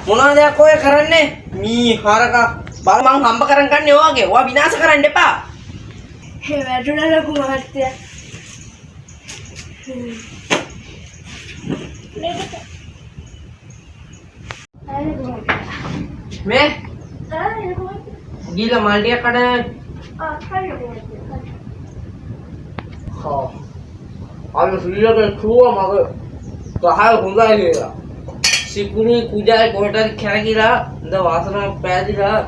මොනවද ඔය කරන්නේ? මී හරකා බල මං හම්බ කරන් ගන්නේ ඔයගේ. ඔයා විනාශ කරන්න එපා. ඒ වැටුණා ලොකු මහත්තයා. මේ ගිහලා මල් ටිකක් කඩන. අන්න සුලියගේ කිව්වා මගේ ගහය හොඳයි කියලා. සිකුණි කුජායි කොහෙටද කැරකිලා ඉඳ වාසනාවක් පෑදිලා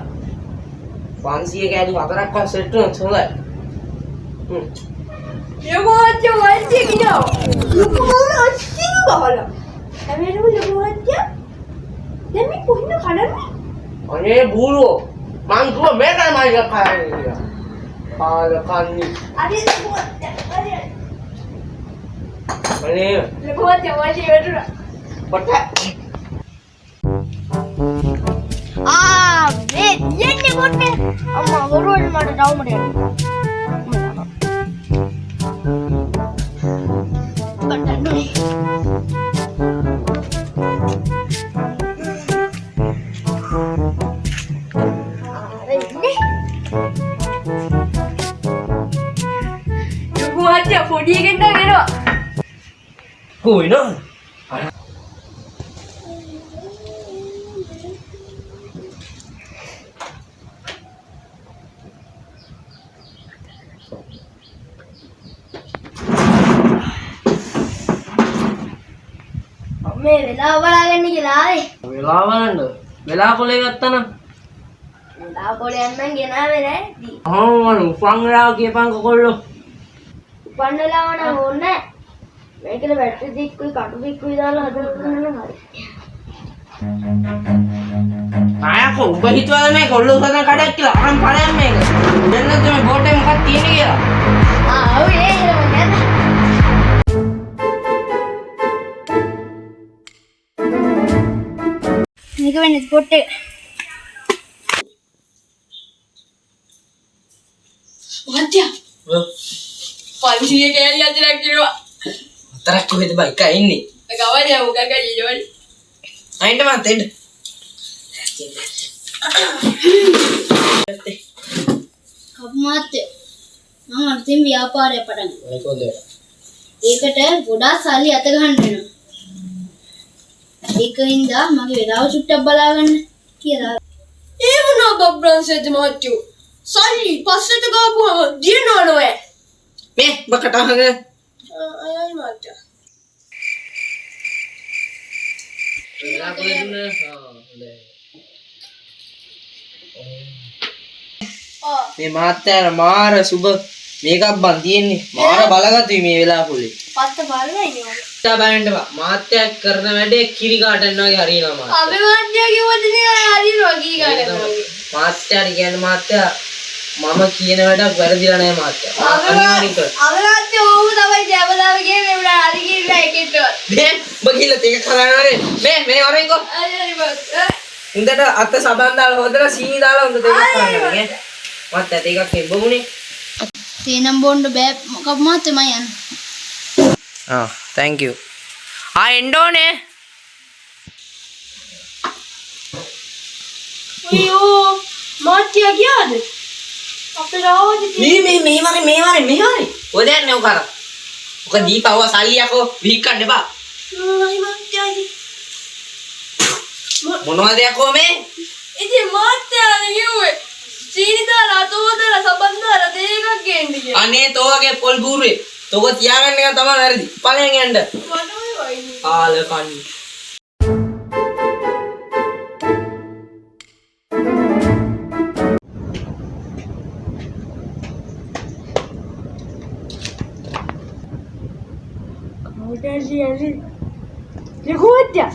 500 කැලි 4ක් වත් සෙට් වෙනවා හොඳයි. ලොකු මහත්තයා කියනවා. ලොකු මහත්තයා අස්සින බහලා. හැමෝම ලොකු මහත්තයා දැන් මේ කොහින්ද කඩන්නේ? අනේ බූරෝ මං කිව්වා මේකයි මම එක කන්නේ කියලා. ආල කන්නේ. අනේ ලොකු මහත්තයා අනේ අනේ ලොකු මහත්තයා වාසිය වැටුණා. පොට මේ යන්නේ කොටේ අම්මා වරුවල් මට ඩවුමට යන්න. බට්ටුනේ. ලොකු මහත්තයා පොඩි එකෙන්ට වෙනවා. කොයිනෝ මේ වෙලාව බලාගන්න කියලා ආවේ. වෙලා බලන්න වෙලා කොලේ ගත්තා නම් වෙලාව පොලේ යන්න ගෙනාවේ නෑ. මම උපන් වෙලාව කියපන් කොල්ලෝ උපන් වෙලාව නම් ඕනේ. මේකේ බැටරි දික්කුයි කටු දික්කුයි දාලා හදන්න නම් හරි. ආයකෝ උඹ හිතුවද මේ කොල්ලෝ සදා කඩක් කියලා අරන් ඵලයන් මේක දෙන්නත් මේ බෝඩ් එක මොකක්ද තියෙන්නේ කියලා ඔව් ඒ එහෙම නේද. මේක වෙන්නේ ස්පොට් එක. මහත්තයා 500 කෑලි අතරක් කිව්වා. හතරක් කොහෙද බයි එකයි ඉන්නේ ගවඩියා මොකක් කරේ ජෝලි. අයින්ට මත් එන්න කප්මාත්‍ය මම අර්ථයෙන් ව්‍යාපාරය පටන් ගන්නවා. මොකද ඒකට ගොඩාක් සල්ලි අත ගන්න වෙනවා. ඒකින්ද මගේ වෙලාව චුට්ටක් බලාගන්න කියලා. ඒ වුණා බබ්‍රන්සෙත් මහත්තයෝ. සල්ලි පස්සට ගාපුවම දිනනවා නෝ. මේ බකට අහගෙන අයයි මහත්තයා. වෙලා කොලේ දුන්න හොඳයි මේ මාත්‍යාර මාර සුබ මේකක් බන් තියෙන්නේ මාර බලගතුයි මේ වෙලා කොලේ පත්ත බලලා ඉන්නේ. තා බෑන්ඩ මාත්‍යා කරන වැඩේ කිරි කාටන් වගේ හරිනවා මාත්‍යා අපි මහත්තයා කිව්වද නේ හරිනවා කී ගන්න වගේ. මාත්‍යාට කියන්නේ මාත්‍යා මම කියන වැඩක් වැරදිලා නැහැ මාත්‍යා අනිවාර්යෙන් කර අවලාත්‍ය ඕව තමයි දැවලාවගේ මේ උඩ හරි කියලා එකෙක්ට. මේ ඔබ ගිහලා ඒක කරන්නේ මේ වරෙන්කෝ අයියයි මහත්තයා. උන්දට අත සබන් දාලා හොදලා සීනි දාලා උන්ද දෙකක් කරන්නේ නේ මත් ඇත එකක් එබ්බමුනේ තේනම් බොන්න බෑ මොකක් මහත්තයා මම යන්න. thank you එන්න ඕනේ අයියෝ මහත්තයා ගියාද? අපේ රාවද මේ ඔය දැන් ඔක අර ඔක දීපව සල්ලියකෝ විහිකන්න එපා මොනවද යකෝ මේ ඉතින් මහත්තයා නෙවෙයි සීනි දාලා අතෝදලා සබන් දාලා දෙකක් ගේන්න කියලා. අනේ තෝගේ පොල් බූරුවේ තෝක තියාගන්න එක තමයි වැරදි පලෙන් යන්න මට ඔය වයින්නේ. ආල කන්නේ Ali. Lekuatnya.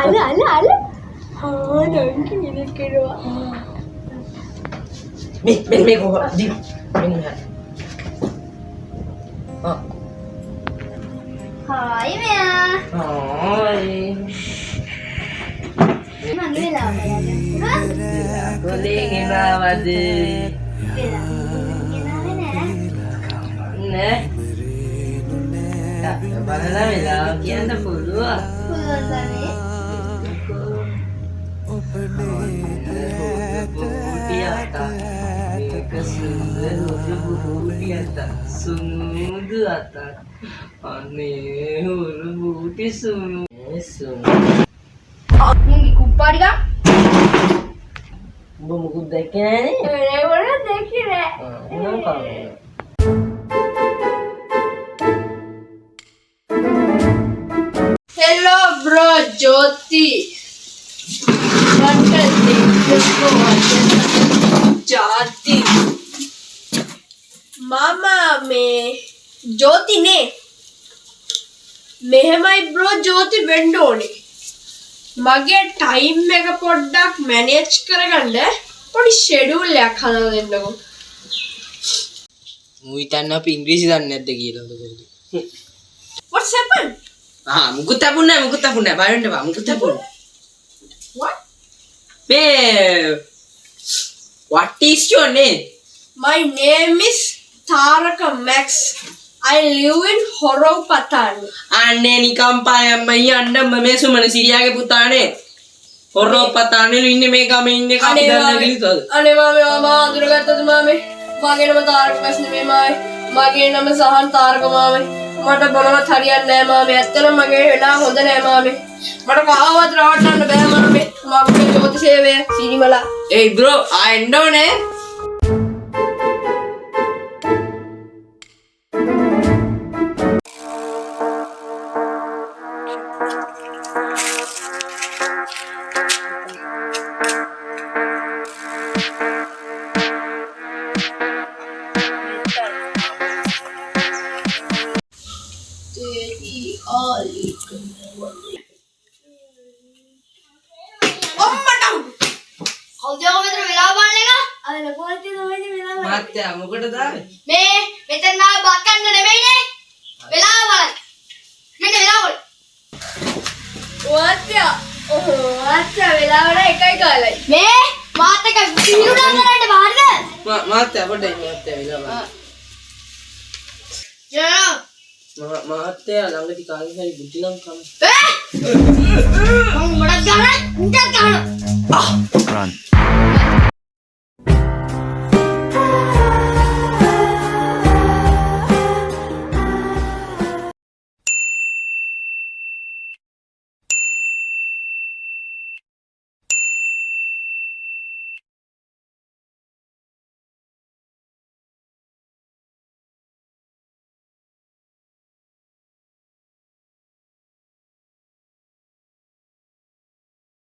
Ali. Nanti ini kedua. මේ කොහොම දී මෙන්න Hai Mia. Hi Mana velah ya? කොලේ ගෙනාවද නේ බලලා වෙලා කියන්න පුළුවන්. පුළුවන් අතා මේක සුන්දර බූටි අතා සුමුදු අතා අනේ හුරු බූටි සුමු මුංගි කුප්පාඩික උඹ මුකුත් දැක්කේ නෑනේ ඒ වල දැක්කේ නෑ මොනවා කරන්නේ Hello bro Jyoti जाती मामा में ज्योति ने මෙහෙමයි බ්‍රෝ ජෝති වෙන්න ඕනේ මගේ ටයිම් එක පොඩ්ඩක් මැනේජ් කරගන්න පොඩි ෂෙඩියුල් එකක් හදලා දෙන්නකෝ මූ හිතන්නේ අපි ඉංග්‍රීසි දන්නේ නැද්ද කියලා what's happened මුකුත් හපුන්නේ නැහැ බය වෙන්න එපා මුකුත් හපුන්නේ what what is your name my name is Taraka Max I live in Horowpatan අනේ නිකම් පායම්මයි යන්න මේ සුමන සිරියාගේ පුතානේ හොරෝපතානේ ඉන්නේ මේ ගමේ ඉන්නේ කවුද දන්නේ කිව්වද අනේ මාමා අඳුරගත්තද මාමේ මගේ නම තාරක මැස් නෙමෙයි මායි මගේ නම සහන් තාරක මාමේ මට බලවත් හරියන්නේ නැහැ මාමේ ඇත්තටම මගේ වෙලා හොඳ නැහැ මාමේ මට කාවත් රවට්ටන්න බෑ මාමේ මගේ ජෝති සේවය සිරිමලා ඒ බ්‍රෝ ආයෙන්න ඕනේ මාත්‍යා මොකටද ආවේ මේ මෙතන ආව බක්කන්න නෙමෙයිනේ වෙලාව බලන්න මෙන්න වෙලාව වාත්‍යා වෙලාවට එකයි කාලයි මේ මාත් එක පිළිුණා කරන්න බාරද මාත්‍යා පොඩ්ඩයි මාත්‍යා වෙලා බලන්න මාත්‍යා ළඟදී කාගේ හරි බුද්ධි නම් කම මම ගොඩක් ගහන උන්ට ගහන Run.